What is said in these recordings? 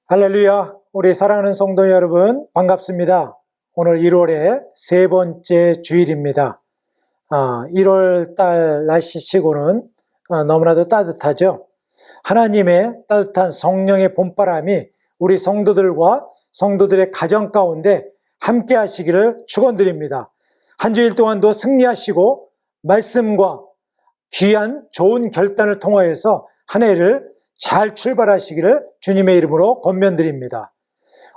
할렐루야, 우리 사랑하는 성도 여러분 반갑습니다. 오늘 1월의 세 번째 주일입니다. 1월 달 날씨치고는 너무나도 따뜻하죠. 하나님의 따뜻한 성령의 봄바람이 우리 성도들과 성도들의 가정 가운데 함께 하시기를 축원드립니다. 한 주일 동안도 승리하시고 말씀과 귀한 좋은 결단을 통하여서 한 해를 잘 출발하시기를 주님의 이름으로 권면드립니다.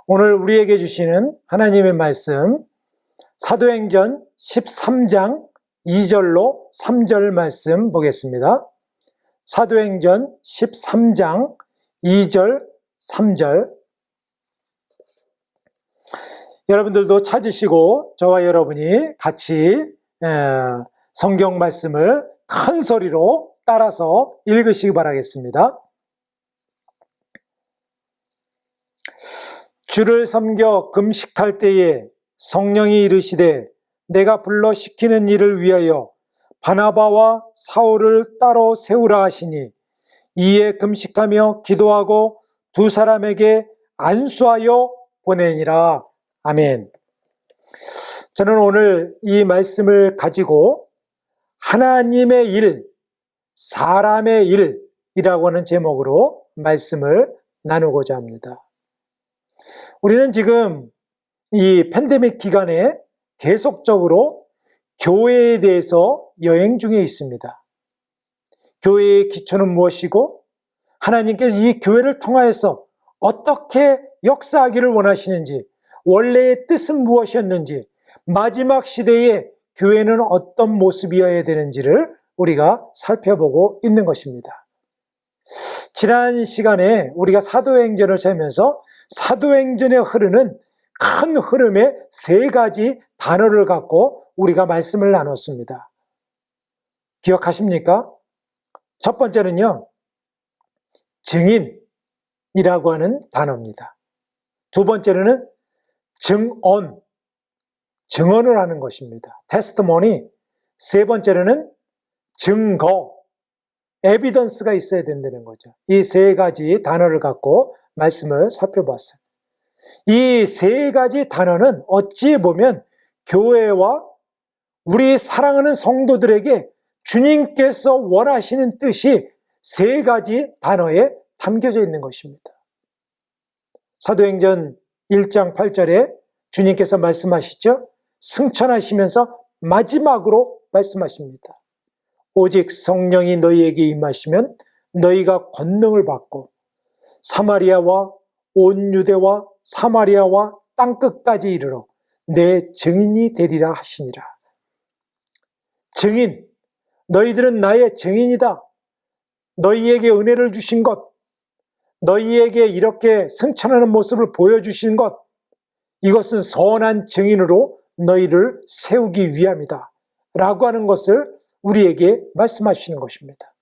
오늘 우리에게 주시는 하나님의 말씀, 사도행전 13장 2절로 3절 말씀 보겠습니다. 사도행전 13장 2절, 3절. 여러분들도 찾으시고 저와 여러분이 같이 성경 말씀을 큰 소리로 따라서 읽으시기 바라겠습니다. 주를 섬겨 금식할 때에 성령이 이르시되 내가 불러 시키는 일을 위하여 바나바와 사울을 따로 세우라 하시니 이에 금식하며 기도하고 두 사람에게 안수하여 보내니라. 아멘. 저는 오늘 이 말씀을 가지고 하나님의 일, 사람의 일이라고 하는 제목으로 말씀을 나누고자 합니다. 우리는 지금 이 팬데믹 기간에 계속적으로 교회에 대해서 여행 중에 있습니다. 교회의 기초는 무엇이고 하나님께서 이 교회를 통하여서 어떻게 역사하기를 원하시는지, 원래의 뜻은 무엇이었는지, 마지막 시대에 교회는 어떤 모습이어야 되는지를 우리가 살펴보고 있는 것입니다. 지난 시간에 우리가 사도행전을 찾으면서 사도행전에 흐르는 큰 흐름의 세 가지 단어를 갖고 우리가 말씀을 나눴습니다. 기억하십니까? 첫 번째는요, 증인이라고 하는 단어입니다. 두 번째는 증언을 하는 것입니다. 테스트모니. 세 번째는 증거, 에비던스가 있어야 된다는 거죠. 이 세 가지 단어를 갖고 말씀을 살펴봤어요. 이 세 가지 단어는 어찌 보면 교회와 우리 사랑하는 성도들에게 주님께서 원하시는 뜻이 세 가지 단어에 담겨져 있는 것입니다. 사도행전 1장 8절에 주님께서 말씀하시죠. 승천하시면서 마지막으로 말씀하십니다. 오직 성령이 너희에게 임하시면 너희가 권능을 받고 사마리아와 온 유대와 사마리아와 땅끝까지 이르러 내 증인이 되리라 하시니라. 증인, 너희들은 나의 증인이다. 너희에게 은혜를 주신 것, 너희에게 이렇게 승천하는 모습을 보여주신 것, 이것은 선한 증인으로 너희를 세우기 위함이다 라고 하는 것을 우리에게 말씀하시는 것입니다.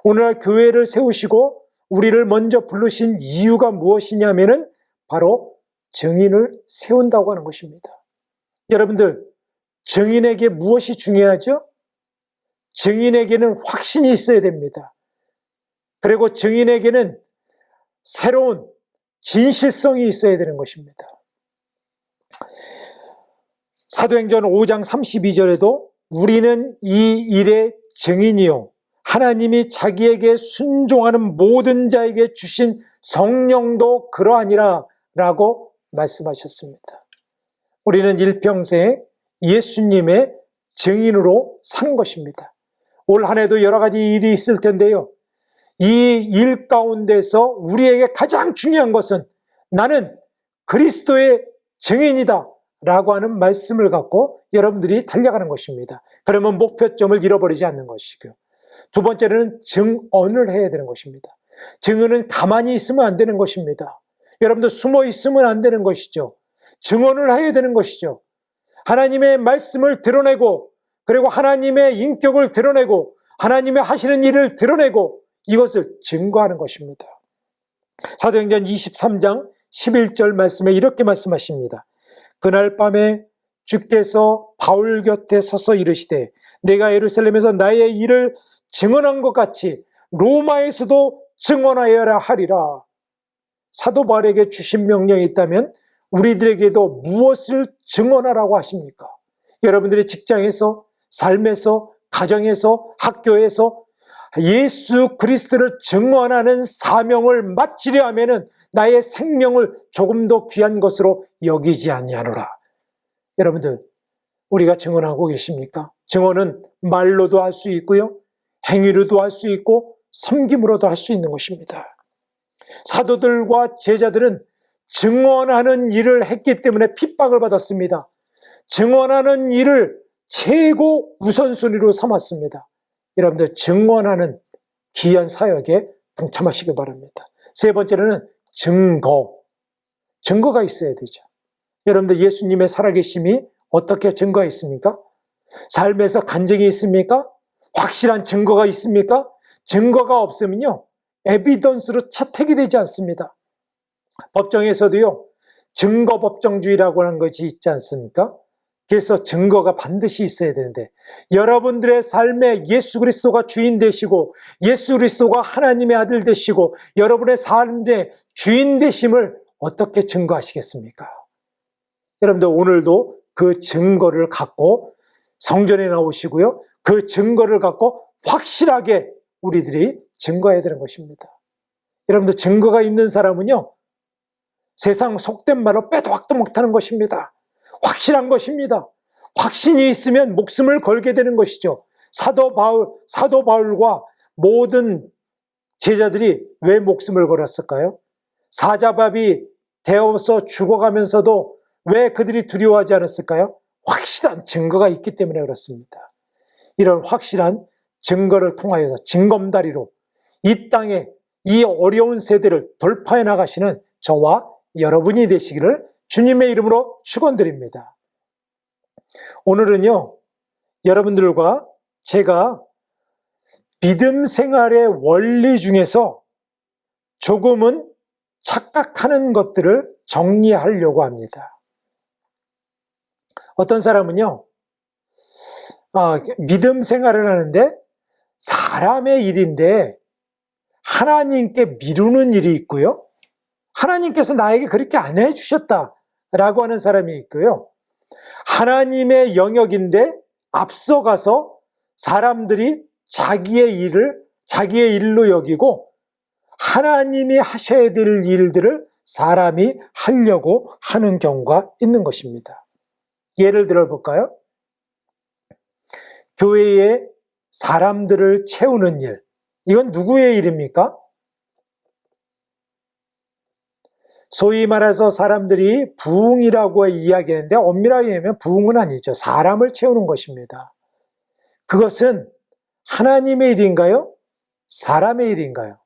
오늘날 교회를 세우시고 우리를 먼저 부르신 이유가 무엇이냐면은 바로 증인을 세운다고 하는 것입니다. 여러분들, 증인에게 무엇이 중요하죠? 증인에게는 확신이 있어야 됩니다. 그리고 증인에게는 새로운 진실성이 있어야 되는 것입니다. 사도행전 5장 32절에도 우리는 이 일의 증인이요 하나님이 자기에게 순종하는 모든 자에게 주신 성령도 그러하니라 라고 말씀하셨습니다. 우리는 일평생 예수님의 증인으로 사는 것입니다. 올 한 해도 여러 가지 일이 있을 텐데요. 이 일 가운데서 우리에게 가장 중요한 것은 나는 그리스도의 증인이다 라고 하는 말씀을 갖고 여러분들이 달려가는 것입니다. 그러면 목표점을 잃어버리지 않는 것이고요. 두 번째는 증언을 해야 되는 것입니다. 증언은 가만히 있으면 안 되는 것입니다. 여러분들 숨어 있으면 안 되는 것이죠. 증언을 해야 되는 것이죠. 하나님의 말씀을 드러내고 그리고 하나님의 인격을 드러내고 하나님의 하시는 일을 드러내고 이것을 증거하는 것입니다. 사도행전 23장 11절 말씀에 이렇게 말씀하십니다. 그날 밤에 주께서 바울 곁에 서서 이르시되 내가 예루살렘에서 나의 일을 증언한 것 같이 로마에서도 증언하여야 하리라. 사도 바울에게 주신 명령이 있다면 우리들에게도 무엇을 증언하라고 하십니까? 여러분들의 직장에서, 삶에서, 가정에서, 학교에서 예수 그리스도를 증언하는 사명을 마치려 하면은 나의 생명을 조금 더 귀한 것으로 여기지 아니하노라. 여러분들, 우리가 증언하고 계십니까? 증언은 말로도 할 수 있고요, 행위로도 할 수 있고 섬김으로도 할 수 있는 것입니다. 사도들과 제자들은 증언하는 일을 했기 때문에 핍박을 받았습니다. 증언하는 일을 최고 우선순위로 삼았습니다. 여러분들, 증언하는 귀한 사역에 동참하시기 바랍니다. 세 번째로는 증거가 있어야 되죠. 여러분들, 예수님의 살아계심이 어떻게 증거가 있습니까? 삶에서 간증이 있습니까? 확실한 증거가 있습니까? 증거가 없으면요, 에비던스로 채택이 되지 않습니다. 법정에서도요, 증거법정주의라고 하는 것이 있지 않습니까? 그래서 증거가 반드시 있어야 되는데, 여러분들의 삶에 예수 그리스도가 주인 되시고 예수 그리스도가 하나님의 아들 되시고 여러분의 삶의 주인 되심을 어떻게 증거하시겠습니까? 여러분들, 오늘도 그 증거를 갖고 성전에 나오시고요, 그 증거를 갖고 확실하게 우리들이 증거해야 되는 것입니다. 여러분들, 증거가 있는 사람은요, 세상 속된 말로 빼도 박도 못하는 것입니다. 확실한 것입니다. 확신이 있으면 목숨을 걸게 되는 것이죠. 사도 바울과 모든 제자들이 왜 목숨을 걸었을까요? 사자밥이 되어서 죽어가면서도 왜 그들이 두려워하지 않았을까요? 확실한 증거가 있기 때문에 그렇습니다. 이런 확실한 증거를 통하여서 징검다리로 이 땅에 이 어려운 세대를 돌파해 나가시는 저와 여러분이 되시기를 주님의 이름으로 축원드립니다. 오늘은요, 여러분들과 제가 믿음 생활의 원리 중에서 조금은 착각하는 것들을 정리하려고 합니다. 어떤 사람은요, 믿음 생활을 하는데 사람의 일인데 하나님께 미루는 일이 있고요, 하나님께서 나에게 그렇게 안 해주셨다라고 하는 사람이 있고요, 하나님의 영역인데 앞서가서 사람들이 자기의 일로 여기고 하나님이 하셔야 될 일들을 사람이 하려고 하는 경우가 있는 것입니다. 예를 들어 볼까요? 교회에 사람들을 채우는 일, 이건 누구의 일입니까? 소위 말해서 사람들이 부흥이라고 이야기하는데 엄밀하게 얘기하면 부흥은 아니죠. 사람을 채우는 것입니다. 그것은 하나님의 일인가요? 사람의 일인가요?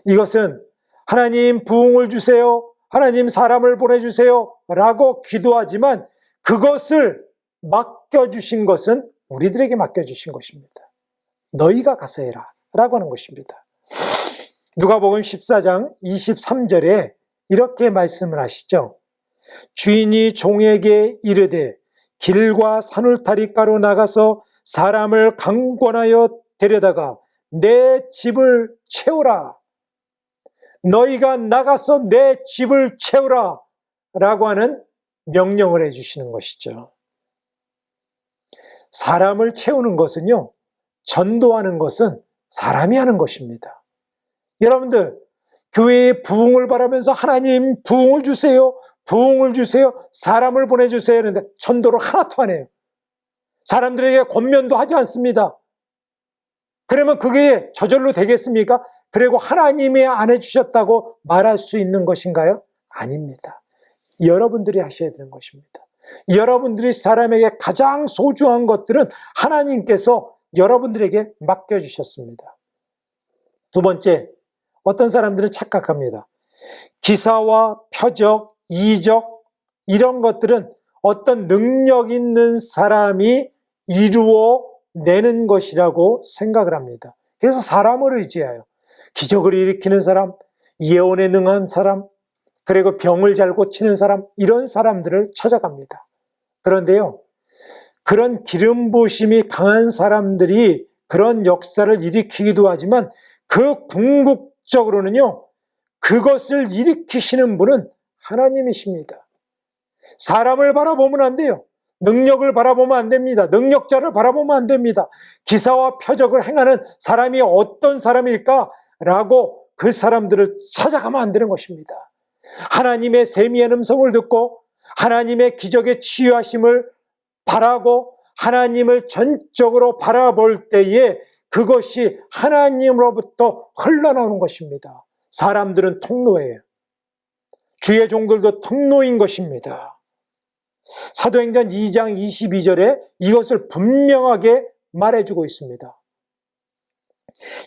이것은 하나님 부흥을 주세요, 하나님 사람을 보내주세요 라고 기도하지만 그것을 맡겨주신 것은 우리들에게 맡겨주신 것입니다. 너희가 가서 해라 라고 하는 것입니다. 누가복음 14장 23절에 이렇게 말씀을 하시죠. 주인이 종에게 이르되 길과 산울타리가로 나가서 사람을 강권하여 데려다가 내 집을 채우라. 너희가 나가서 내 집을 채우라 라고 하는 명령을 해주시는 것이죠. 사람을 채우는 것은요, 전도하는 것은 사람이 하는 것입니다. 여러분들, 교회에 부흥을 바라면서 하나님 부흥을 주세요, 부흥을 주세요, 사람을 보내주세요 하는데 전도를 하나도 안 해요. 사람들에게 권면도 하지 않습니다. 그러면 그게 저절로 되겠습니까? 그리고 하나님이 안 해주셨다고 말할 수 있는 것인가요? 아닙니다. 여러분들이 하셔야 되는 것입니다. 여러분들이 사람에게 가장 소중한 것들은 하나님께서 여러분들에게 맡겨주셨습니다. 두 번째, 어떤 사람들은 착각합니다. 기사와 표적, 이적 이런 것들은 어떤 능력 있는 사람이 이루어내는 것이라고 생각을 합니다. 그래서 사람을 의지해요. 기적을 일으키는 사람, 예언에 능한 사람, 그리고 병을 잘 고치는 사람, 이런 사람들을 찾아갑니다. 그런데요, 그런 기름 부으심이 강한 사람들이 그런 역사를 일으키기도 하지만 그 궁극적으로는요, 그것을 일으키시는 분은 하나님이십니다. 사람을 바라보면 안 돼요. 능력을 바라보면 안 됩니다. 능력자를 바라보면 안 됩니다. 기사와 표적을 행하는 사람이 어떤 사람일까라고 그 사람들을 찾아가면 안 되는 것입니다. 하나님의 세미한 음성을 듣고 하나님의 기적의 치유하심을 바라고 하나님을 전적으로 바라볼 때에 그것이 하나님으로부터 흘러나오는 것입니다. 사람들은 통로예요. 주의 종들도 통로인 것입니다. 사도행전 2장 22절에 이것을 분명하게 말해주고 있습니다.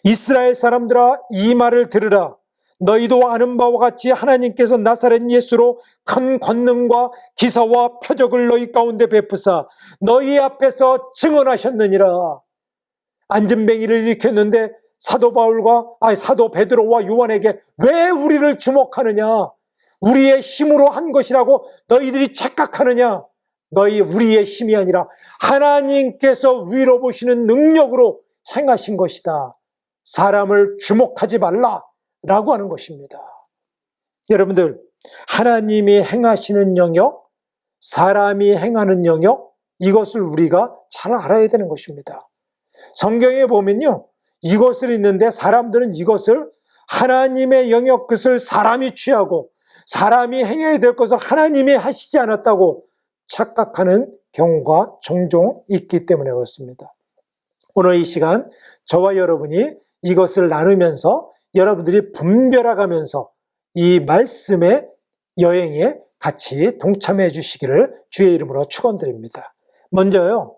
이스라엘 사람들아, 이 말을 들으라. 너희도 아는 바와 같이 하나님께서 나사렛 예수로 큰 권능과 기사와 표적을 너희 가운데 베푸사 너희 앞에서 증언하셨느니라. 안진뱅이를 일으켰는데 사도 베드로와 요한에게 왜 우리를 주목하느냐? 우리의 힘으로 한 것이라고 너희들이 착각하느냐? 우리의 힘이 아니라 하나님께서 위로 보시는 능력으로 행하신 것이다. 사람을 주목하지 말라라고 하는 것입니다. 여러분들, 하나님이 행하시는 영역, 사람이 행하는 영역, 이것을 우리가 잘 알아야 되는 것입니다. 성경에 보면요, 이것을 있는데 사람들은 이것을 하나님의 영역 것을 사람이 취하고 사람이 행해야 될 것을 하나님이 하시지 않았다고 착각하는 경우가 종종 있기 때문에 그렇습니다. 오늘 이 시간 저와 여러분이 이것을 나누면서 여러분들이 분별해가면서 이 말씀의 여행에 같이 동참해 주시기를 주의 이름으로 축원드립니다. 먼저요,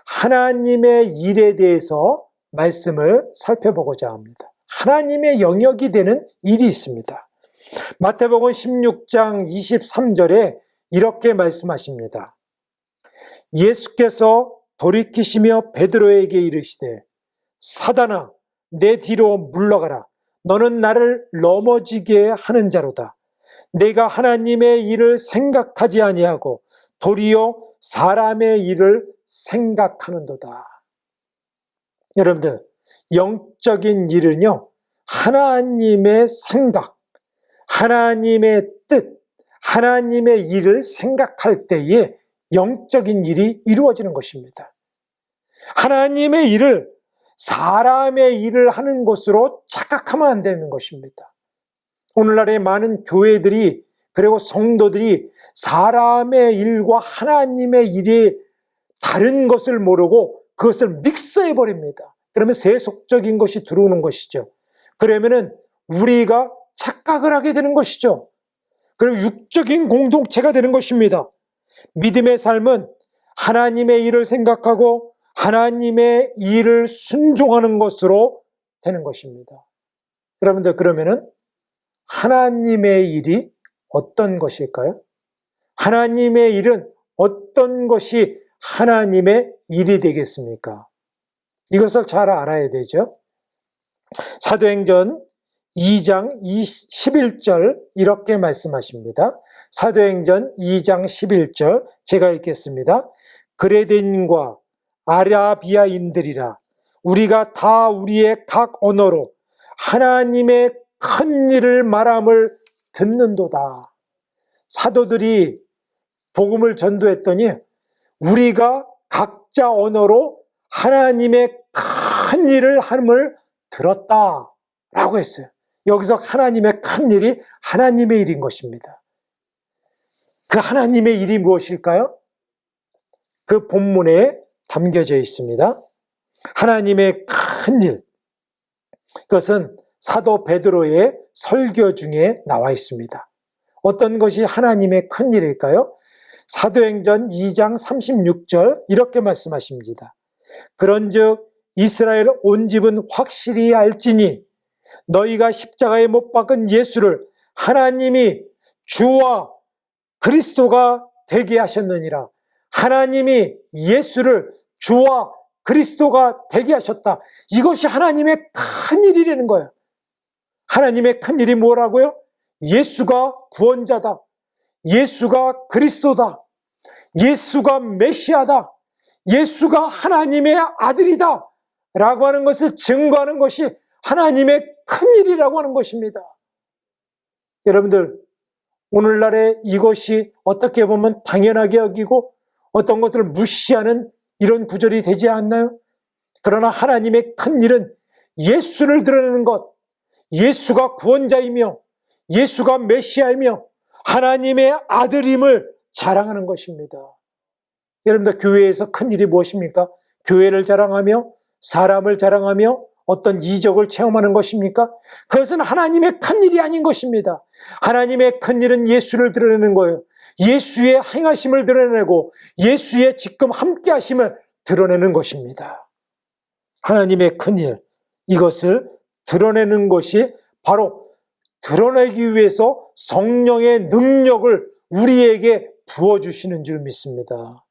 하나님의 일에 대해서 말씀을 살펴보고자 합니다. 하나님의 영역이 되는 일이 있습니다. 마태복음 16장 23절에 이렇게 말씀하십니다. 예수께서 돌이키시며 베드로에게 이르시되 사단아 내 뒤로 물러가라. 너는 나를 넘어지게 하는 자로다. 내가 하나님의 일을 생각하지 아니하고 도리어 사람의 일을 생각하는도다. 여러분들, 영적인 일은요, 하나님의 생각, 하나님의 뜻, 하나님의 일을 생각할 때에 영적인 일이 이루어지는 것입니다. 하나님의 일을 사람의 일을 하는 것으로 착각하면 안 되는 것입니다. 오늘날의 많은 교회들이 그리고 성도들이 사람의 일과 하나님의 일이 다른 것을 모르고 그것을 믹스해 버립니다. 그러면 세속적인 것이 들어오는 것이죠. 그러면은 우리가 착각을 하게 되는 것이죠. 그리고 육적인 공동체가 되는 것입니다. 믿음의 삶은 하나님의 일을 생각하고 하나님의 일을 순종하는 것으로 되는 것입니다. 여러분들, 그러면은 하나님의 일이 어떤 것일까요? 하나님의 일은 어떤 것이 하나님의 일이 되겠습니까? 이것을 잘 알아야 되죠. 사도행전 2장 11절 이렇게 말씀하십니다. 사도행전 2장 11절 제가 읽겠습니다. 그레덴과 아라비아인들이라 우리가 다 우리의 각 언어로 하나님의 큰 일을 말함을 듣는도다. 사도들이 복음을 전도했더니 우리가 각자 언어로 하나님의 큰 일을 함을 들었다라고 했어요. 여기서 하나님의 큰 일이 하나님의 일인 것입니다. 그 하나님의 일이 무엇일까요? 그 본문에 담겨져 있습니다. 하나님의 큰 일, 그것은 사도 베드로의 설교 중에 나와 있습니다. 어떤 것이 하나님의 큰 일일까요? 사도행전 2장 36절 이렇게 말씀하십니다. 그런즉 이스라엘 온 집은 확실히 알지니 너희가 십자가에 못 박은 예수를 하나님이 주와 그리스도가 되게 하셨느니라. 하나님이 예수를 주와 그리스도가 되게 하셨다. 이것이 하나님의 큰 일이라는 거예요. 하나님의 큰 일이 뭐라고요? 예수가 구원자다. 예수가 그리스도다. 예수가 메시아다. 예수가 하나님의 아들이다 라고 하는 것을 증거하는 것이 하나님의 큰 일이라고 하는 것입니다. 여러분들, 오늘날에 이것이 어떻게 보면 당연하게 여기고 어떤 것들을 무시하는 이런 구절이 되지 않나요? 그러나 하나님의 큰 일은 예수를 드러내는 것, 예수가 구원자이며 예수가 메시아이며 하나님의 아들임을 자랑하는 것입니다. 여러분들, 교회에서 큰 일이 무엇입니까? 교회를 자랑하며 사람을 자랑하며 어떤 이적을 체험하는 것입니까? 그것은 하나님의 큰 일이 아닌 것입니다. 하나님의 큰 일은 예수를 드러내는 거예요. 예수의 행하심을 드러내고 예수의 지금 함께 하심을 드러내는 것입니다. 하나님의 큰 일, 이것을 드러내는 것이 바로 드러내기 위해서 성령의 능력을 우리에게 부어주시는 줄 믿습니다.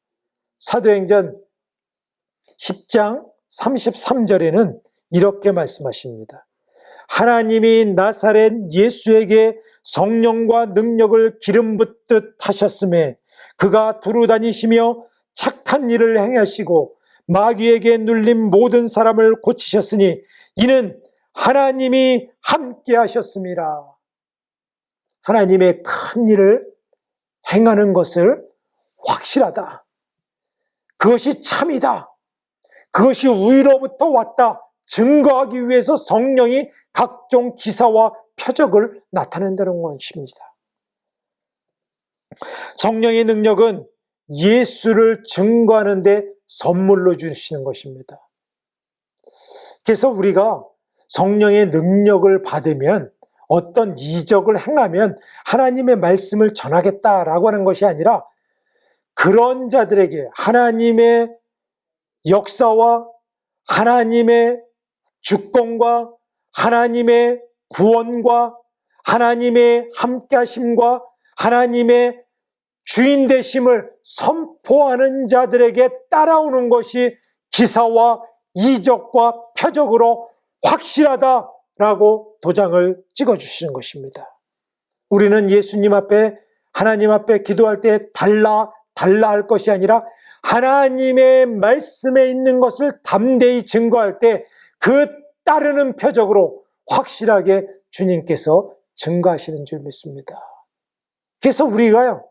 사도행전 10장 33절에는 이렇게 말씀하십니다. 하나님이 나사렛 예수에게 성령과 능력을 기름 붓듯 하셨음에 그가 두루 다니시며 착한 일을 행하시고 마귀에게 눌린 모든 사람을 고치셨으니 이는 하나님이 함께 하셨습니다. 하나님의 큰 일을 행하는 것을 확실하다. 그것이 참이다. 그것이 위로부터 왔다. 증거하기 위해서 성령이 각종 기사와 표적을 나타낸다는 것입니다. 성령의 능력은 예수를 증거하는 데 선물로 주시는 것입니다. 그래서 우리가 성령의 능력을 받으면 어떤 이적을 행하면 하나님의 말씀을 전하겠다라고 하는 것이 아니라 그런 자들에게 하나님의 역사와 하나님의 주권과 하나님의 구원과 하나님의 함께하심과 하나님의 주인 되심을 선포하는 자들에게 따라오는 것이 기사와 이적과 표적으로 확실하다라고 도장을 찍어주시는 것입니다. 우리는 예수님 앞에 하나님 앞에 기도할 때 달라 할 것이 아니라 하나님의 말씀에 있는 것을 담대히 증거할 때 그 따르는 표적으로 확실하게 주님께서 증거하시는 줄 믿습니다. 그래서 우리가요,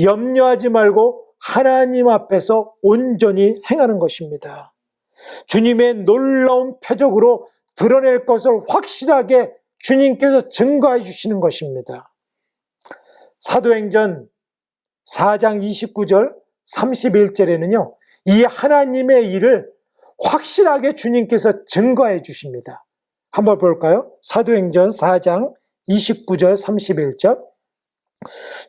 염려하지 말고 하나님 앞에서 온전히 행하는 것입니다. 주님의 놀라운 표적으로 드러낼 것을 확실하게 주님께서 증거해 주시는 것입니다. 사도행전 4장 29절 31절에는요, 이 하나님의 일을 확실하게 주님께서 증거해 주십니다. 한번 볼까요? 사도행전 4장 29절 31절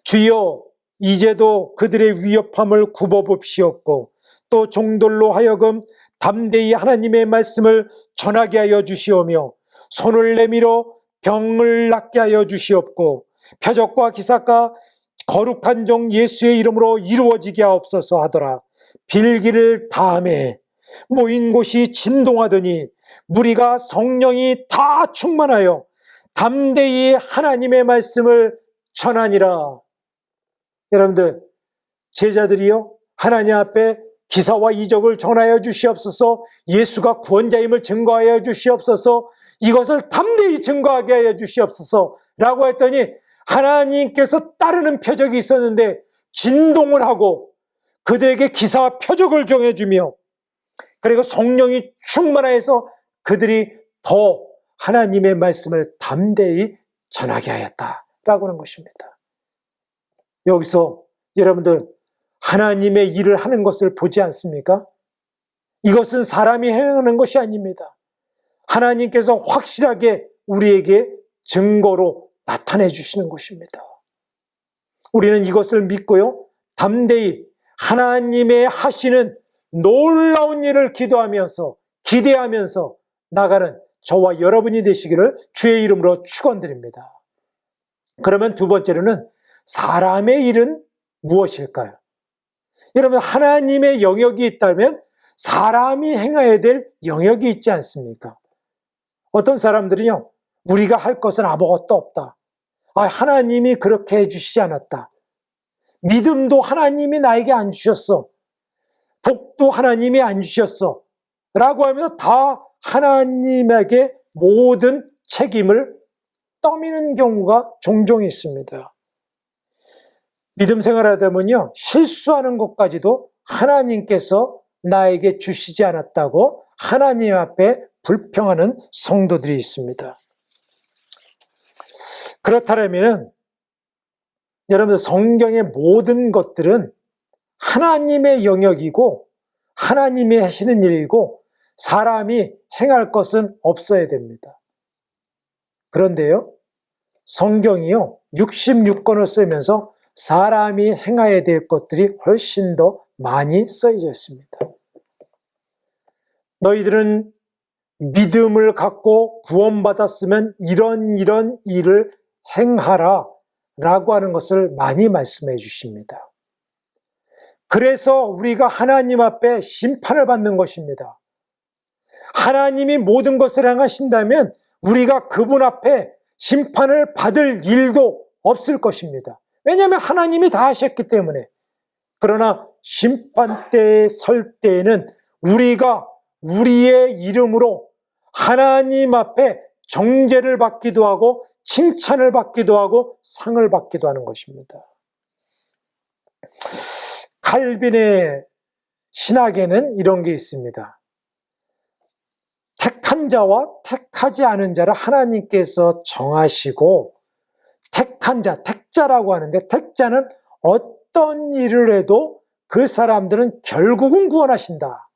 주여 이제도 그들의 위협함을 굽어봅시옵고 또 종들로 하여금 담대히 하나님의 말씀을 전하게 하여 주시오며 손을 내밀어 병을 낫게 하여 주시옵고 표적과 기사가 거룩한 종 예수의 이름으로 이루어지게 하옵소서 하더라. 빌기를 다음에 모인 곳이 진동하더니 무리가 성령이 다 충만하여 담대히 하나님의 말씀을 전하니라. 여러분들, 제자들이요, 하나님 앞에 기사와 이적을 전하여 주시옵소서, 예수가 구원자임을 증거하여 주시옵소서, 이것을 담대히 증거하게 하여 주시옵소서 라고 했더니 하나님께서 따르는 표적이 있었는데 진동을 하고 그들에게 기사와 표적을 정해주며 그리고 성령이 충만하여서 그들이 더 하나님의 말씀을 담대히 전하게 하였다라고 하는 것입니다. 여기서 여러분들, 하나님의 일을 하는 것을 보지 않습니까? 이것은 사람이 행하는 것이 아닙니다. 하나님께서 확실하게 우리에게 증거로 나타내 주시는 것입니다. 우리는 이것을 믿고요, 담대히 하나님의 하시는 놀라운 일을 기대하면서 나가는 저와 여러분이 되시기를 주의 이름으로 축원드립니다. 그러면 두 번째로는 사람의 일은 무엇일까요? 여러분, 하나님의 영역이 있다면 사람이 행해야 될 영역이 있지 않습니까? 어떤 사람들은요, 우리가 할 것은 아무것도 없다. 하나님이 그렇게 해주시지 않았다. 믿음도 하나님이 나에게 안 주셨어. 복도 하나님이 안 주셨어. 라고 하면서 다 하나님에게 모든 책임을 떠미는 경우가 종종 있습니다. 믿음 생활하다 보면요, 실수하는 것까지도 하나님께서 나에게 주시지 않았다고 하나님 앞에 불평하는 성도들이 있습니다. 그렇다면 여러분들, 성경의 모든 것들은 하나님의 영역이고 하나님이 하시는 일이고 사람이 행할 것은 없어야 됩니다. 그런데요, 성경이요, 66권을 쓰면서 사람이 행해야 될 것들이 훨씬 더 많이 써져 있습니다. 너희들은 믿음을 갖고 구원받았으면 이런 일을 행하라 라고 하는 것을 많이 말씀해 주십니다. 그래서 우리가 하나님 앞에 심판을 받는 것입니다. 하나님이 모든 것을 행하신다면 우리가 그분 앞에 심판을 받을 일도 없을 것입니다. 왜냐하면 하나님이 다 하셨기 때문에. 그러나 심판대에 설 때에는 우리가 우리의 이름으로 하나님 앞에 정죄를 받기도 하고 칭찬을 받기도 하고 상을 받기도 하는 것입니다. 칼빈의 신학에는 이런 게 있습니다. 택한 자와 택하지 않은 자를 하나님께서 정하시고, 택한 자, 택자라고 하는데, 택자는 어떤 일을 해도 그 사람들은 결국은 구원하신다.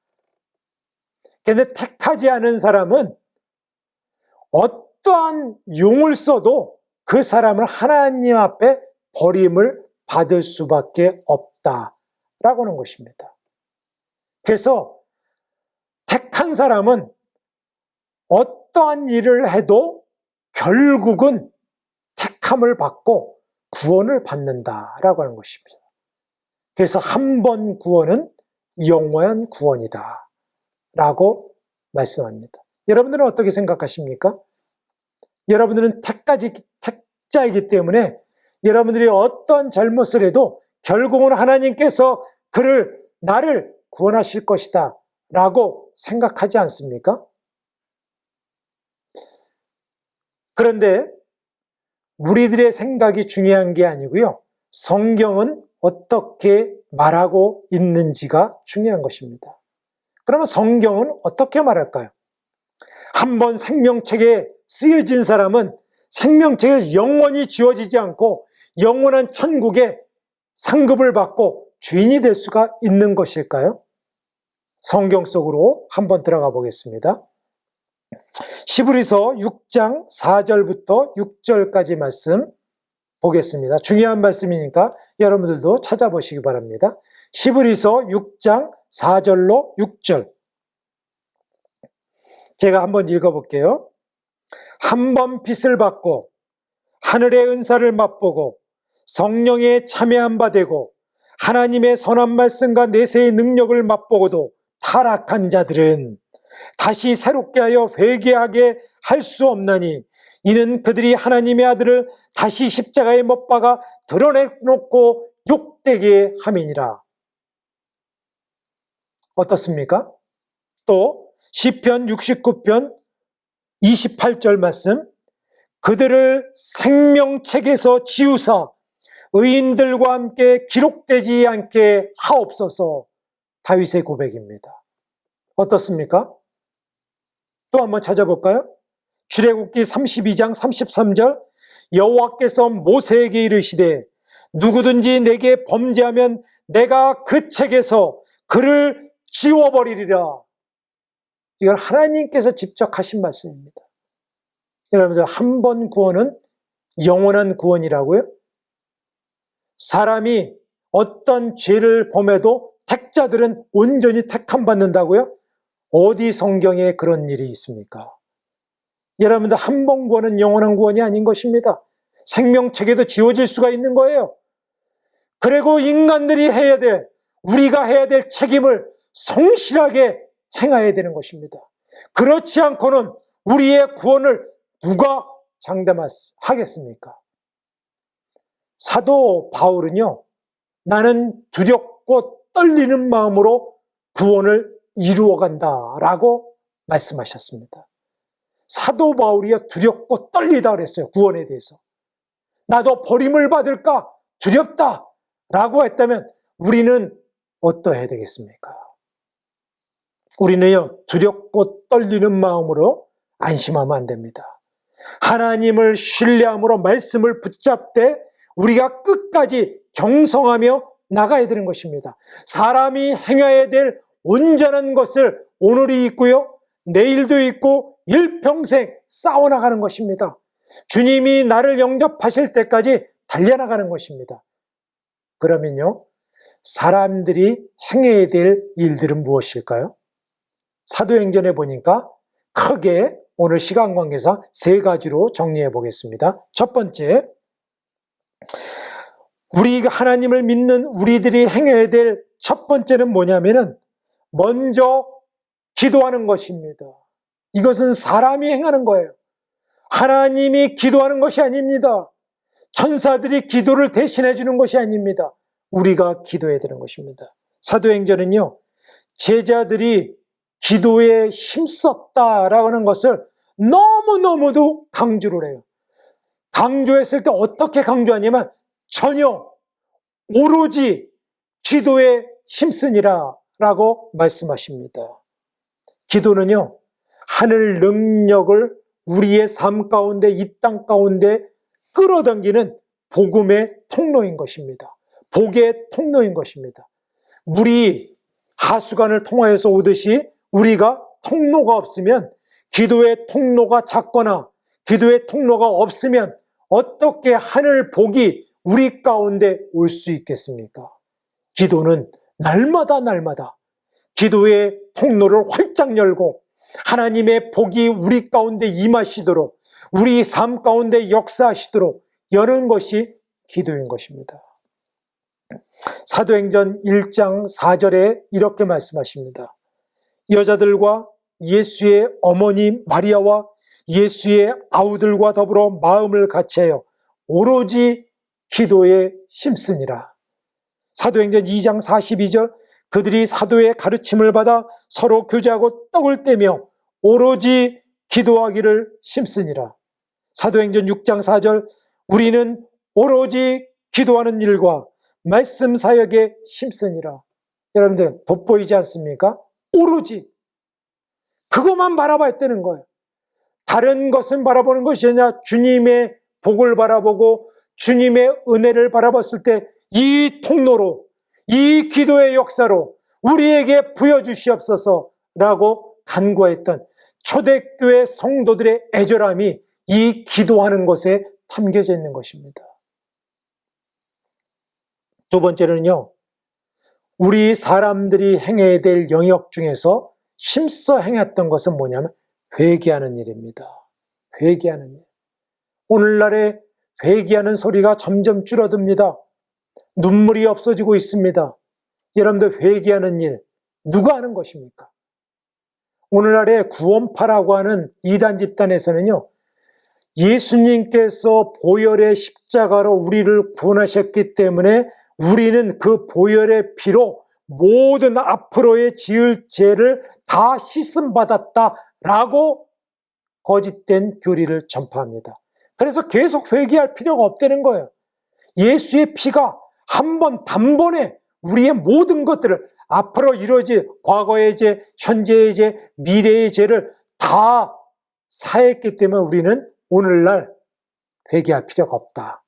그런데 택하지 않은 사람은 어떠한 용을 써도 그 사람은 하나님 앞에 버림을 받을 수밖에 없다라고 하는 것입니다. 그래서 택한 사람은 어떠한 일을 해도 결국은 택함을 받고 구원을 받는다라고 하는 것입니다. 그래서 한 번 구원은 영원한 구원이다 라고 말씀합니다. 여러분들은 어떻게 생각하십니까? 여러분들은 택자이기 때문에 여러분들이 어떤 잘못을 해도 결국은 하나님께서 나를 구원하실 것이다 라고 생각하지 않습니까? 그런데 우리들의 생각이 중요한 게 아니고요, 성경은 어떻게 말하고 있는지가 중요한 것입니다. 그러면 성경은 어떻게 말할까요? 한번 생명책에 쓰여진 사람은 생명책에 영원히 지워지지 않고 영원한 천국에 상급을 받고 주인이 될 수가 있는 것일까요? 성경 속으로 한번 들어가 보겠습니다. 히브리서 6장 4절부터 6절까지 말씀 보겠습니다. 중요한 말씀이니까 여러분들도 찾아보시기 바랍니다. 히브리서 6장 4절로 6절. 제가 한번 읽어볼게요. 한 번 빛을 받고 하늘의 은사를 맛보고 성령에 참여한 바 되고 하나님의 선한 말씀과 내세의 능력을 맛보고도 타락한 자들은 다시 새롭게 하여 회개하게 할 수 없나니 이는 그들이 하나님의 아들을 다시 십자가에 못 박아 드러내놓고 욕되게 함이니라. 어떻습니까? 또 시편 69편 28절 말씀, 그들을 생명책에서 지우사 의인들과 함께 기록되지 않게 하옵소서. 다윗의 고백입니다. 어떻습니까? 또 한번 찾아볼까요? 출애굽기 32장 33절, 여호와께서 모세에게 이르시되 누구든지 내게 범죄하면 내가 그 책에서 그를 지워버리리라. 이건 하나님께서 직접 하신 말씀입니다. 여러분들, 한 번 구원은 영원한 구원이라고요? 사람이 어떤 죄를 범해도 택자들은 온전히 택함 받는다고요? 어디 성경에 그런 일이 있습니까? 여러분들, 한 번 구원은 영원한 구원이 아닌 것입니다. 생명책에도 지워질 수가 있는 거예요. 그리고 인간들이 우리가 해야 될 책임을 성실하게 행해야 되는 것입니다. 그렇지 않고는 우리의 구원을 누가 장담하겠습니까? 사도 바울은요, 나는 두렵고 떨리는 마음으로 구원을 이루어간다라고 말씀하셨습니다. 사도 바울이야 두렵고 떨리다 그랬어요. 구원에 대해서. 나도 버림을 받을까 두렵다 라고 했다면 우리는 어떠해야 되겠습니까? 우리는요, 두렵고 떨리는 마음으로 안심하면 안 됩니다. 하나님을 신뢰함으로 말씀을 붙잡되 우리가 끝까지 경성하며 나가야 되는 것입니다. 사람이 행해야 될 온전한 것을 오늘이 있고요, 내일도 있고 일평생 싸워나가는 것입니다. 주님이 나를 영접하실 때까지 달려나가는 것입니다. 그러면요, 사람들이 행해야 될 일들은 무엇일까요? 사도행전에 보니까 크게 오늘 시간 관계상 3가지로 정리해 보겠습니다. 첫 번째, 우리가 하나님을 믿는 우리들이 행해야 될 첫 번째는 뭐냐면은 먼저 기도하는 것입니다. 이것은 사람이 행하는 거예요. 하나님이 기도하는 것이 아닙니다. 천사들이 기도를 대신해 주는 것이 아닙니다. 우리가 기도해야 되는 것입니다. 사도행전은요, 제자들이 기도에 힘썼다라는 것을 너무너무도 강조를 해요. 강조했을 때 어떻게 강조하냐면 전혀 오로지 기도에 힘쓰니라 라고 말씀하십니다. 기도는요, 하늘 능력을 우리의 삶 가운데, 이 땅 가운데 끌어당기는 복음의 통로인 것입니다. 복의 통로인 것입니다. 물이 하수관을 통하여서 오듯이 우리가 통로가 없으면, 기도의 통로가 작거나 기도의 통로가 없으면 어떻게 하늘 복이 우리 가운데 올 수 있겠습니까? 기도는 날마다 기도의 통로를 활짝 열고 하나님의 복이 우리 가운데 임하시도록, 우리 삶 가운데 역사하시도록 여는 것이 기도인 것입니다. 사도행전 1장 4절에 이렇게 말씀하십니다. 여자들과 예수의 어머니 마리아와 예수의 아우들과 더불어 마음을 같이하여 오로지 기도에 힘쓰니라. 사도행전 2장 42절, 그들이 사도의 가르침을 받아 서로 교제하고 떡을 떼며 오로지 기도하기를 힘쓰니라. 사도행전 6장 4절, 우리는 오로지 기도하는 일과 말씀 사역에 힘쓰니라. 여러분들 돋보이지 않습니까? 오로지 그것만 바라봐야 되는 거예요. 다른 것은 바라보는 것이 아니라 주님의 복을 바라보고 주님의 은혜를 바라봤을 때 이 통로로, 이 기도의 역사로 우리에게 부여주시옵소서라고 간구했던 초대교회 성도들의 애절함이 이 기도하는 것에 담겨져 있는 것입니다. 두 번째는요, 우리 사람들이 행해야 될 영역 중에서 힘써 행했던 것은 뭐냐면 회개하는 일입니다. 회개하는 일. 오늘날에 회개하는 소리가 점점 줄어듭니다. 눈물이 없어지고 있습니다. 여러분들 회개하는 일 누가 하는 것입니까? 오늘날에 구원파라고 하는 이단 집단에서는요, 예수님께서 보혈의 십자가로 우리를 구원하셨기 때문에 우리는 그 보혈의 피로 모든 앞으로의 지을 죄를 다 씻음받았다라고 거짓된 교리를 전파합니다. 그래서 계속 회개할 필요가 없다는 거예요. 예수의 피가 한 번 단번에 우리의 모든 것들을, 앞으로 이루어질 과거의 죄, 현재의 죄, 미래의 죄를 다 사했기 때문에 우리는 오늘날 회개할 필요가 없다.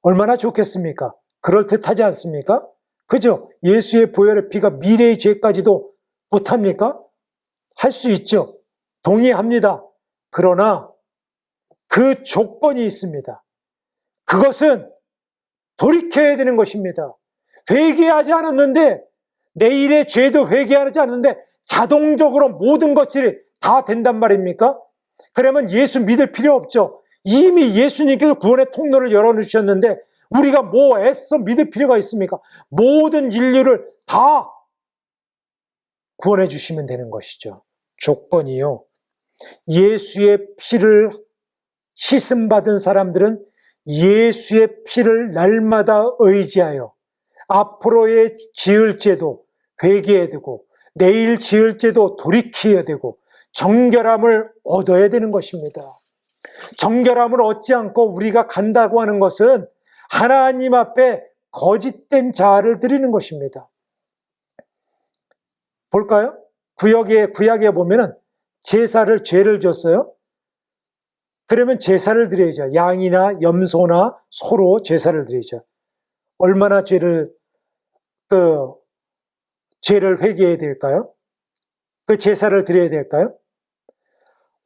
얼마나 좋겠습니까? 그럴듯하지 않습니까? 그죠? 예수의 보혈의 피가 미래의 죄까지도 못합니까? 할 수 있죠. 동의합니다. 그러나 그 조건이 있습니다. 그것은 돌이켜야 되는 것입니다. 회개하지 않았는데, 내일의 죄도 회개하지 않는데 자동적으로 모든 것이 다 된단 말입니까? 그러면 예수 믿을 필요 없죠. 이미 예수님께서 구원의 통로를 열어놓으셨는데 우리가 뭐 애써 믿을 필요가 있습니까? 모든 인류를 다 구원해 주시면 되는 것이죠. 조건이요, 예수의 피를 씻음받은 사람들은 예수의 피를 날마다 의지하여 앞으로의 지을 죄도 회개해야 되고, 내일 지을 죄도 돌이켜야 되고, 정결함을 얻어야 되는 것입니다. 정결함을 얻지 않고 우리가 간다고 하는 것은 하나님 앞에 거짓된 자아를 드리는 것입니다. 볼까요? 구약에 보면은 제사를 죄를 졌어요. 그러면 제사를 드려야죠. 양이나 염소나 소로 제사를 드리죠. 얼마나 죄를 회개해야 될까요? 그 제사를 드려야 될까요?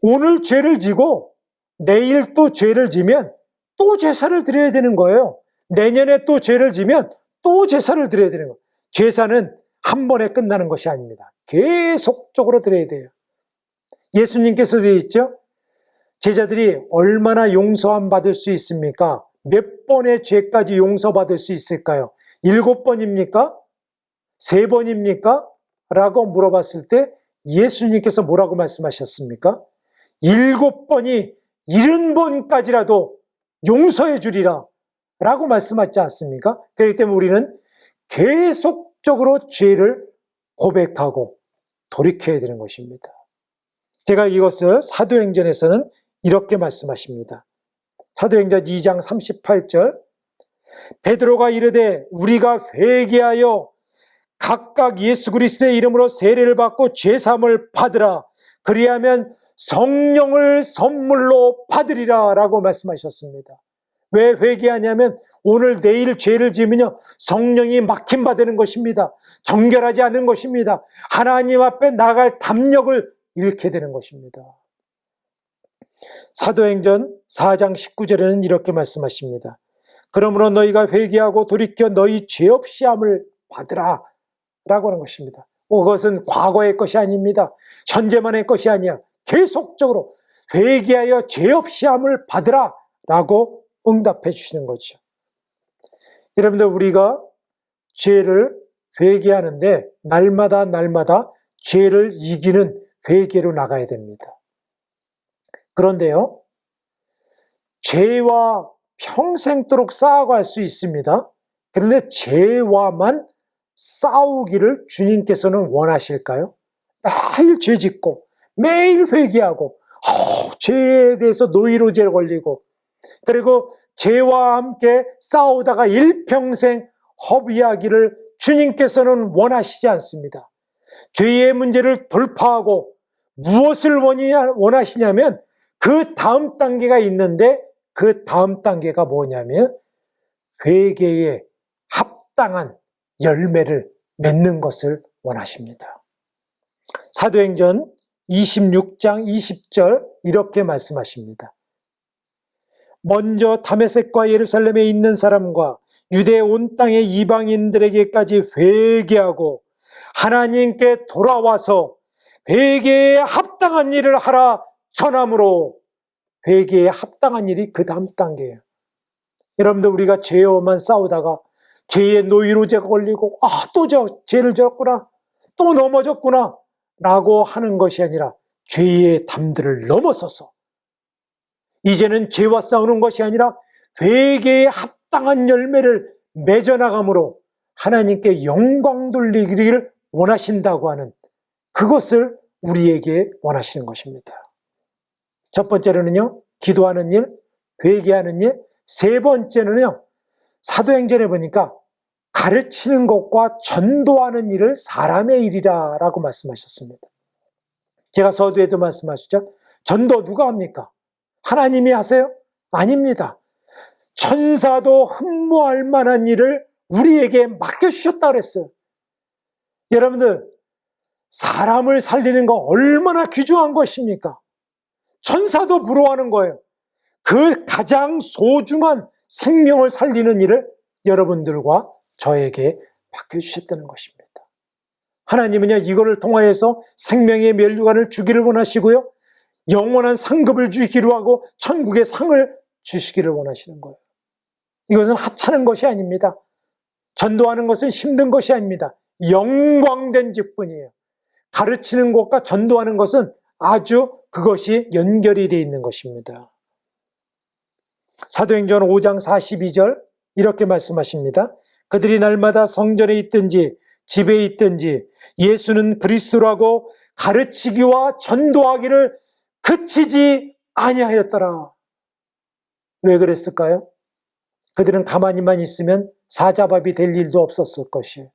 오늘 죄를 지고 내일 또 죄를 지면 또 제사를 드려야 되는 거예요. 내년에 또 죄를 지면 또 제사를 드려야 되는 거예요. 제사는 한 번에 끝나는 것이 아닙니다. 계속적으로 드려야 돼요. 예수님께서도 있죠? 제자들이 얼마나 용서함 받을 수 있습니까? 몇 번의 죄까지 용서받을 수 있을까요? 7번입니까? 3번입니까? 라고 물어봤을 때 예수님께서 뭐라고 말씀하셨습니까? 7번이 70번까지라도 용서해 주리라 라고 말씀하지 않습니까? 그렇기 때문에 우리는 계속적으로 죄를 고백하고 돌이켜야 되는 것입니다. 제가 이것을 사도행전에서는 이렇게 말씀하십니다. 사도행전 2장 38절, 베드로가 이르되 우리가 회개하여 각각 예수 그리스도의 이름으로 세례를 받고 죄사함을 받으라. 그리하면 성령을 선물로 받으리라 라고 말씀하셨습니다. 왜 회개하냐면 오늘 내일 죄를 지으면요 성령이 막힘받는 것입니다. 정결하지 않은 것입니다. 하나님 앞에 나갈 담력을 잃게 되는 것입니다. 사도행전 4장 19절에는 이렇게 말씀하십니다. 그러므로 너희가 회개하고 돌이켜 너희 죄 없이 함을 받으라 라고 하는 것입니다. 그것은 과거의 것이 아닙니다. 현재만의 것이 아니야. 계속적으로 회개하여 죄 없이 함을 받으라 라고 응답해 주시는 거죠. 여러분들 우리가 죄를 회개하는데 날마다 죄를 이기는 회개로 나가야 됩니다. 그런데요, 죄와 평생도록 싸워갈 수 있습니다. 그런데 죄와만 싸우기를 주님께서는 원하실까요? 매일 죄 짓고 매일 회개하고 죄에 대해서 노이로제 걸리고 그리고 죄와 함께 싸우다가 일평생 허비하기를 주님께서는 원하시지 않습니다. 죄의 문제를 돌파하고 무엇을 원하시냐면 그 다음 단계가 있는데 그 다음 단계가 뭐냐면 회개에 합당한 열매를 맺는 것을 원하십니다. 사도행전 26장 20절 이렇게 말씀하십니다. 먼저 다메섹과 예루살렘에 있는 사람과 유대 온 땅의 이방인들에게까지 회개하고 하나님께 돌아와서 회개에 합당한 일을 하라 전함으로 회개에 합당한 일이 그 다음 단계예요. 여러분들 우리가 죄와만 싸우다가 죄의 노이로제가 걸리고 또 죄를 졌구나 또 넘어졌구나 라고 하는 것이 아니라 죄의 담들을 넘어서서 이제는 죄와 싸우는 것이 아니라 회개에 합당한 열매를 맺어나감으로 하나님께 영광 돌리기를 원하신다고 하는 그것을 우리에게 원하시는 것입니다. 첫 번째로는요, 기도하는 일, 회개하는 일, 세 번째는요, 사도행전에 보니까 가르치는 것과 전도하는 일을 사람의 일이라 라고 말씀하셨습니다. 제가 서두에도 말씀하셨죠? 전도 누가 합니까? 하나님이 하세요? 아닙니다. 천사도 흠모할 만한 일을 우리에게 맡겨주셨다 그랬어요. 여러분들 사람을 살리는 거 얼마나 귀중한 것입니까? 천사도 부러워하는 거예요. 그 가장 소중한 생명을 살리는 일을 여러분들과 저에게 맡겨주셨다는 것입니다. 하나님은요 이거를 통하여서 생명의 면류관을 주기를 원하시고요 영원한 상급을 주기로 하고 천국의 상을 주시기를 원하시는 거예요. 이것은 하찮은 것이 아닙니다. 전도하는 것은 힘든 것이 아닙니다. 영광된 직분이에요. 가르치는 것과 전도하는 것은 아주 그것이 연결이 되어 있는 것입니다. 사도행전 5장 42절 이렇게 말씀하십니다. 그들이 날마다 성전에 있든지 집에 있든지 예수는 그리스도라고 가르치기와 전도하기를 그치지 아니하였더라. 왜 그랬을까요? 그들은 가만히만 있으면 사자밥이 될 일도 없었을 것이에요.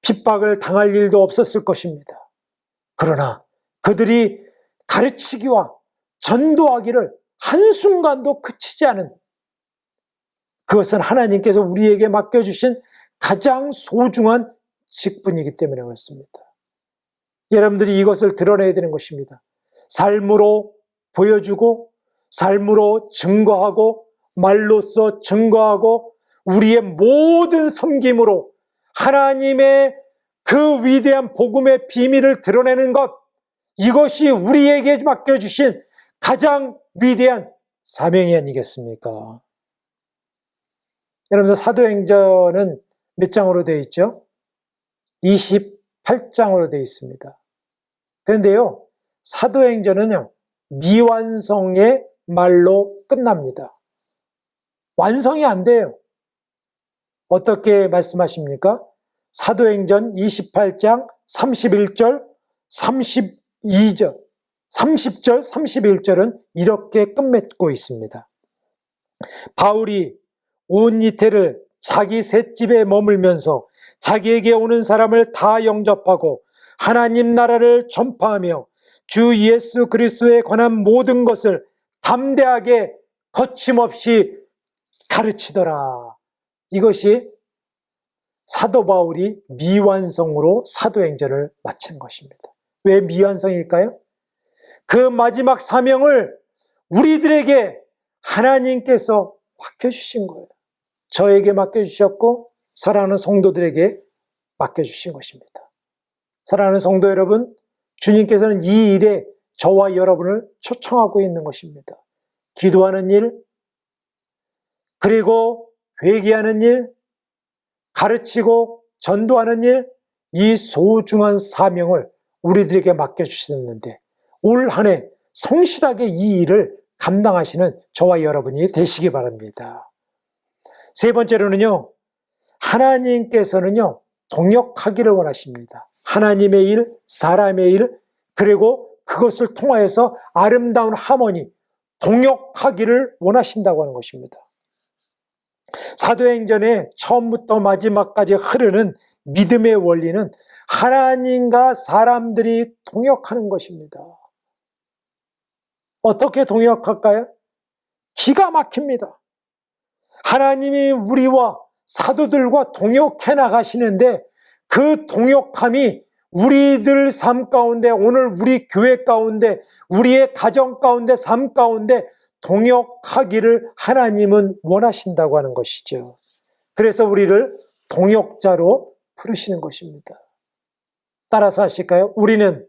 핍박을 당할 일도 없었을 것입니다. 그러나 그들이 가르치기와 전도하기를 한순간도 그치지 않은, 그것은 하나님께서 우리에게 맡겨주신 가장 소중한 직분이기 때문에 그렇습니다. 여러분들이 이것을 드러내야 되는 것입니다. 삶으로 보여주고, 삶으로 증거하고, 말로써 증거하고, 우리의 모든 섬김으로 하나님의 그 위대한 복음의 비밀을 드러내는 것, 이것이 우리에게 맡겨주신 가장 위대한 사명이 아니겠습니까? 여러분들, 사도행전은 몇 장으로 되어 있죠? 28장으로 되어 있습니다. 그런데요, 사도행전은요, 미완성의 말로 끝납니다. 완성이 안 돼요. 어떻게 말씀하십니까? 사도행전 28장 31절, 32절, 30절, 31절은 이렇게 끝맺고 있습니다. 바울이 온 이태를 자기 셋집에 머물면서 자기에게 오는 사람을 다 영접하고 하나님 나라를 전파하며 주 예수 그리스도에 관한 모든 것을 담대하게 거침없이 가르치더라. 이것이 사도 바울이 미완성으로 사도행전을 마친 것입니다. 왜 미완성일까요? 그 마지막 사명을 우리들에게 하나님께서 맡겨주신 거예요. 저에게 맡겨주셨고 사랑하는 성도들에게 맡겨주신 것입니다. 사랑하는 성도 여러분, 주님께서는 이 일에 저와 여러분을 초청하고 있는 것입니다. 기도하는 일, 그리고 회개하는 일, 가르치고 전도하는 일, 이 소중한 사명을 우리들에게 맡겨주셨는데 올 한 해 성실하게 이 일을 감당하시는 저와 여러분이 되시기 바랍니다. 세 번째로는요, 하나님께서는요, 동역하기를 원하십니다. 하나님의 일, 사람의 일, 그리고 그것을 통하여서 아름다운 하모니, 동역하기를 원하신다고 하는 것입니다. 사도행전의 처음부터 마지막까지 흐르는 믿음의 원리는 하나님과 사람들이 동역하는 것입니다. 어떻게 동역할까요? 기가 막힙니다. 하나님이 우리와 사도들과 동역해 나가시는데 그 동역함이 우리들 삶 가운데, 오늘 우리 교회 가운데, 우리의 가정 가운데, 삶 가운데 동역하기를 하나님은 원하신다고 하는 것이죠. 그래서 우리를 동역자로 부르시는 것입니다. 따라서 하실까요? 우리는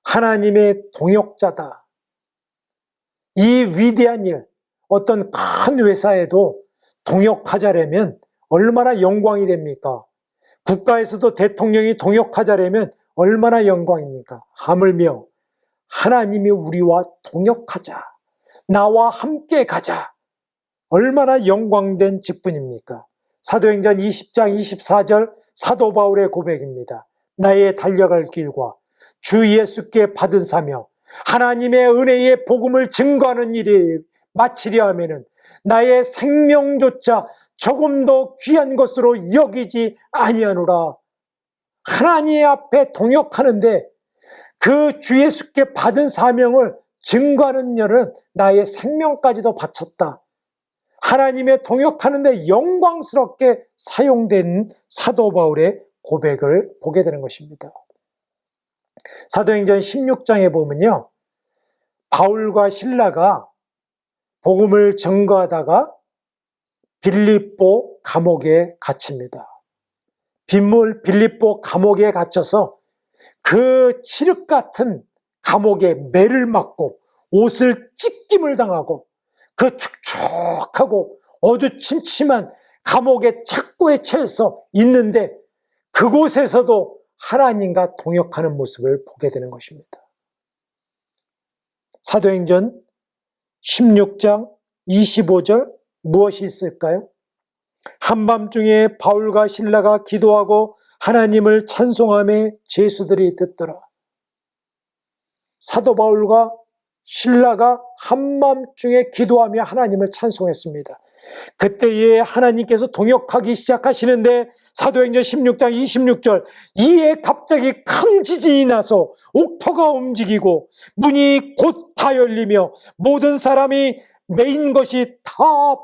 하나님의 동역자다. 이 위대한 일, 어떤 큰 회사에도 동역하자려면 얼마나 영광이 됩니까? 국가에서도 대통령이 동역하자려면 얼마나 영광입니까? 하물며 하나님이 우리와 동역하자, 나와 함께 가자, 얼마나 영광된 직분입니까? 사도행전 20장 24절 사도 바울의 고백입니다. 나의 달려갈 길과 주 예수께 받은 사명, 하나님의 은혜의 복음을 증거하는 일이 마치려 하면은 나의 생명조차 조금 더 귀한 것으로 여기지 아니하노라. 하나님 앞에 동역하는데 그 주 예수께 받은 사명을 증거하는 일은 나의 생명까지도 바쳤다. 하나님의 동역하는데 영광스럽게 사용된 사도 바울의 고백을 보게 되는 것입니다. 사도행전 16장에 보면요, 바울과 실라가 복음을 증거하다가 빌립보 감옥에 갇힙니다. 빌립보 감옥에 갇혀서 그 칠흑 같은 감옥에 매를 맞고 옷을 찢김을 당하고 그 축축하고 어두침침한 감옥의 착고에 처해서 있는데 그곳에서도 하나님과 동역하는 모습을 보게 되는 것입니다. 사도행전 16장 25절 무엇이 있을까요? 한밤중에 바울과 실라가 기도하고 하나님을 찬송하며 제수들이 듣더라. 사도 바울과 실라가 한밤중에 기도하며 하나님을 찬송했습니다. 그때에 하나님께서 동역하기 시작하시는데 사도행전 16장 26절, 이에 갑자기 큰 지진이 나서 옥토가 움직이고 문이 곧 다 열리며 모든 사람이 매인 것이 다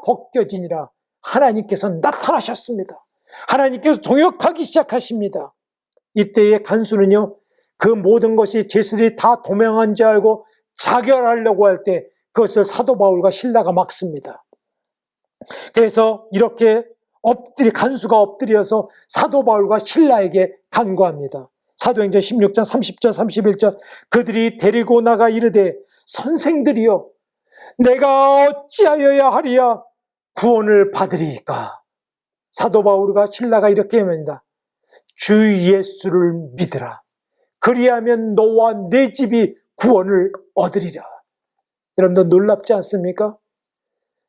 벗겨지니라. 하나님께서 나타나셨습니다. 하나님께서 동역하기 시작하십니다. 이때의 간수는요, 그 모든 것이 제수들이 다 도망한 줄 알고 자결하려고 할 때 그것을 사도 바울과 실라가 막습니다. 그래서 이렇게 간수가 엎드려서 사도 바울과 실라에게 간구합니다. 사도행전 16장 30절 31절, 그들이 데리고 나가 이르되 선생들이여, 내가 어찌하여야 하리야 구원을 받으리이까. 사도 바울과 실라가 이렇게 합니다. 주 예수를 믿으라. 그리하면 너와 내 집이 구원을 얻으리라. 여러분들 놀랍지 않습니까?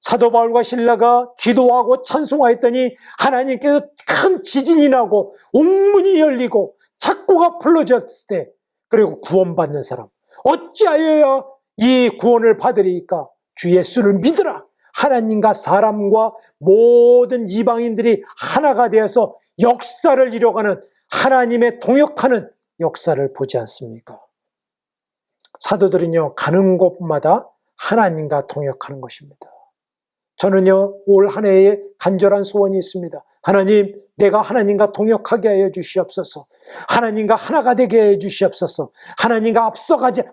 사도 바울과 실라가 기도하고 찬송하였더니 하나님께서 큰 지진이 나고 옥문이 열리고 창고가 풀어졌을 때, 그리고 구원받는 사람, 어찌하여야 이 구원을 받으리이까? 주 예수를 믿으라. 하나님과 사람과 모든 이방인들이 하나가 되어서 역사를 이뤄가는, 하나님의 동역하는 역사를 보지 않습니까? 사도들은요, 가는 곳마다 하나님과 동역하는 것입니다. 저는요, 올 한 해에 간절한 소원이 있습니다. 하나님, 내가 하나님과 동역하게 하여 주시옵소서. 하나님과 하나가 되게 해 주시옵소서.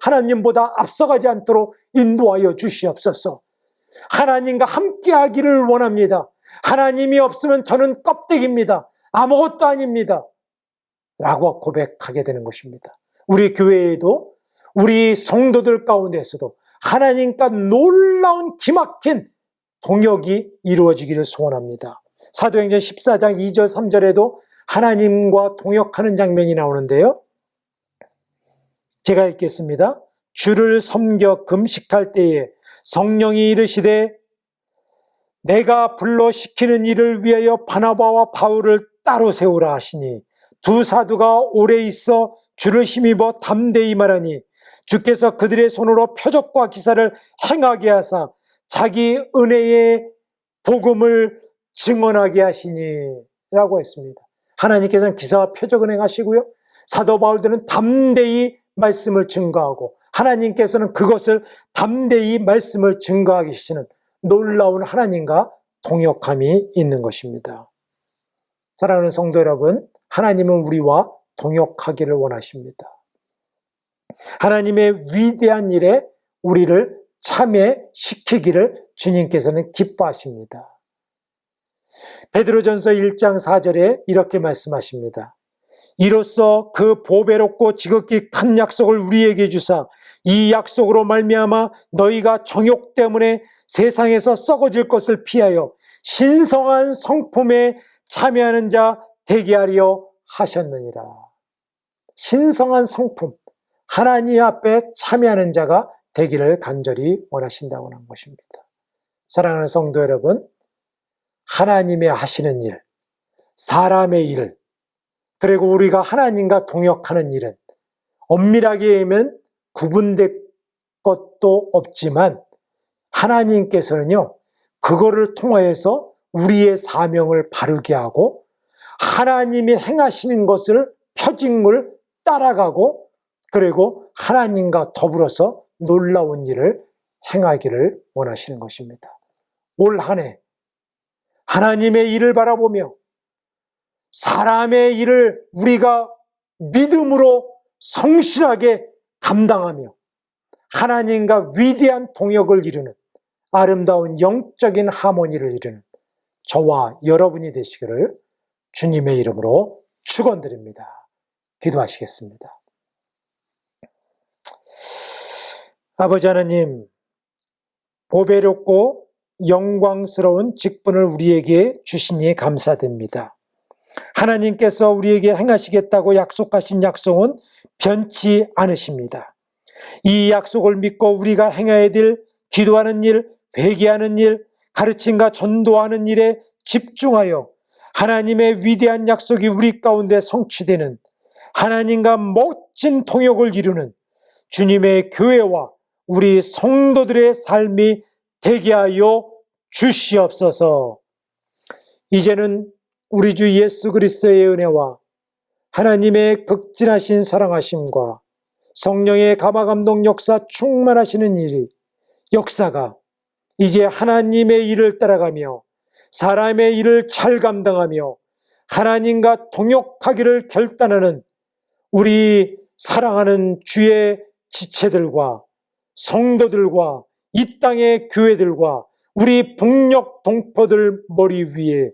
하나님보다 앞서가지 않도록 인도하여 주시옵소서. 하나님과 함께 하기를 원합니다. 하나님이 없으면 저는 껍데기입니다. 아무것도 아닙니다. 라고 고백하게 되는 것입니다. 우리 교회에도, 우리 성도들 가운데서도 하나님과 놀라운 기막힌 동역이 이루어지기를 소원합니다. 사도행전 14장 2절 3절에도 하나님과 동역하는 장면이 나오는데요, 제가 읽겠습니다. 주를 섬겨 금식할 때에 성령이 이르시되 내가 불러 시키는 일을 위하여 바나바와 바울을 따로 세우라 하시니 두 사도가 오래 있어 주를 힘입어 담대히 말하니 주께서 그들의 손으로 표적과 기사를 행하게 하사 자기 은혜의 복음을 증언하게 하시니 라고 했습니다. 하나님께서는 기사와 표적을 행하시고요, 사도 바울들은 담대히 말씀을 증거하고, 하나님께서는 그것을 담대히 말씀을 증거하게 하시는 놀라운 하나님과 동역함이 있는 것입니다. 사랑하는 성도 여러분, 하나님은 우리와 동역하기를 원하십니다. 하나님의 위대한 일에 우리를 참여시키기를 주님께서는 기뻐하십니다. 베드로전서 1장 4절에 이렇게 말씀하십니다. 이로써 그 보배롭고 지극히 큰 약속을 우리에게 주사 이 약속으로 말미암아 너희가 정욕 때문에 세상에서 썩어질 것을 피하여 신성한 성품에 참여하는 자 되게 하려 하셨느니라. 신성한 성품, 하나님 앞에 참여하는 자가 되기를 간절히 원하신다고 하는 것입니다. 사랑하는 성도 여러분, 하나님의 하시는 일, 사람의 일, 그리고 우리가 하나님과 동역하는 일은 엄밀하게 얘기하면 구분될 것도 없지만 하나님께서는요, 그거를 통하여서 우리의 사명을 바르게 하고 하나님이 행하시는 것을 표징을 따라가고, 그리고 하나님과 더불어서 놀라운 일을 행하기를 원하시는 것입니다. 올 한 해 하나님의 일을 바라보며 사람의 일을 우리가 믿음으로 성실하게 감당하며 하나님과 위대한 동역을 이루는 아름다운 영적인 하모니를 이루는 저와 여러분이 되시기를 주님의 이름으로 축원드립니다. 기도하시겠습니다. 아버지 하나님, 보배롭고 영광스러운 직분을 우리에게 주시니 감사드립니다. 하나님께서 우리에게 행하시겠다고 약속하신 약속은 변치 않으십니다. 이 약속을 믿고 우리가 행해야 될 기도하는 일, 회개하는 일, 가르침과 전도하는 일에 집중하여 하나님의 위대한 약속이 우리 가운데 성취되는, 하나님과 멋진 동역을 이루는 주님의 교회와 우리 성도들의 삶이 되게 하여 주시옵소서. 이제는 우리 주 예수 그리스도의 은혜와 하나님의 극진하신 사랑하심과 성령의 감화감동 역사 충만하시는 역사가 이제 하나님의 일을 따라가며 사람의 일을 잘 감당하며 하나님과 동역하기를 결단하는 우리 사랑하는 주의 지체들과 성도들과 이 땅의 교회들과 우리 북녘 동포들 머리 위에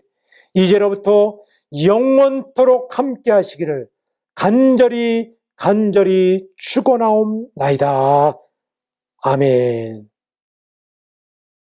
이제로부터 영원토록 함께 하시기를 간절히 축원하옵나이다. 아멘.